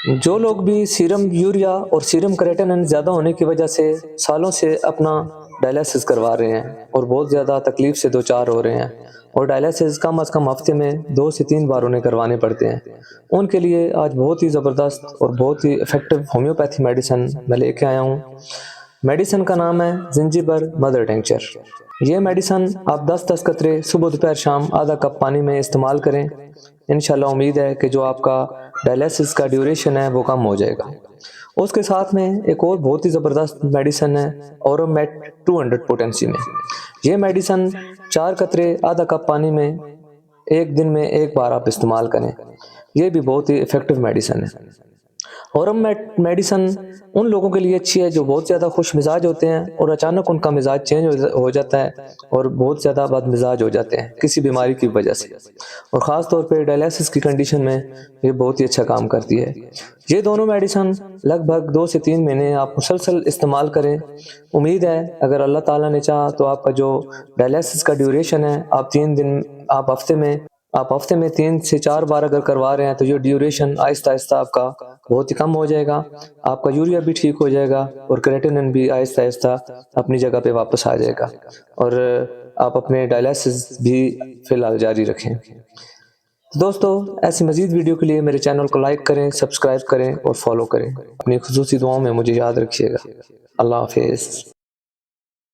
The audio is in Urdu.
جو لوگ بھی سیرم یوریا اور سیرم کریٹنن زیادہ ہونے کی وجہ سے سالوں سے اپنا ڈائلیسس کروا رہے ہیں اور بہت زیادہ تکلیف سے دوچار ہو رہے ہیں اور ڈائلیسس کم از کم ہفتے میں 2 سے 3 بار انہیں کروانے پڑتے ہیں، ان کے لیے آج بہت ہی زبردست اور بہت ہی افیکٹو ہومیوپیتھی میڈیسن میں لے کے آیا ہوں۔ میڈیسن کا نام ہے زنجبر مدر ٹنکچر۔ یہ میڈیسن آپ 10 قطرے صبح دوپہر شام آدھا کپ پانی میں استعمال کریں، انشاءاللہ امید ہے کہ جو آپ کا ڈائلیسس کا ڈیوریشن ہے وہ کم ہو جائے گا۔ اس کے ساتھ میں ایک اور بہت ہی زبردست میڈیسن ہے اورومیٹ 200 پوٹنسی میں۔ یہ میڈیسن 4 قطرے آدھا کپ پانی میں ایک دن میں ایک بار آپ استعمال کریں، یہ بھی بہت ہی افیکٹو میڈیسن ہے۔ اورومیٹ میڈیسن ان لوگوں کے لیے اچھی ہے جو بہت زیادہ خوش مزاج ہوتے ہیں اور اچانک ان کا مزاج چینج ہو جاتا ہے اور بہت زیادہ بد مزاج ہو جاتے ہیں کسی بیماری کی وجہ سے، اور خاص طور پہ ڈائلیسس کی کنڈیشن میں یہ بہت ہی اچھا کام کرتی ہے۔ یہ دونوں میڈیسن لگ بھگ 2 سے 3 مہینے آپ مسلسل استعمال کریں، امید ہے اگر اللہ تعالیٰ نے چاہا تو آپ کا جو ڈائلیسس کا ڈیوریشن ہے آپ ہفتے میں 3 سے 4 بار اگر کروا رہے ہیں تو یہ ڈیوریشن آہستہ آہستہ آپ کا بہت ہی کم ہو جائے گا، آپ کا یوریا بھی ٹھیک ہو جائے گا اور کریٹینن بھی آہستہ آہستہ اپنی جگہ پہ واپس آ جائے گا، اور آپ اپنے ڈائلیسس بھی فی الحال جاری رکھیں۔ دوستو ایسی مزید ویڈیو کے لیے میرے چینل کو لائک کریں، سبسکرائب کریں اور فالو کریں۔ اپنی خصوصی دعاؤں میں مجھے یاد رکھیے گا۔ اللہ حافظ۔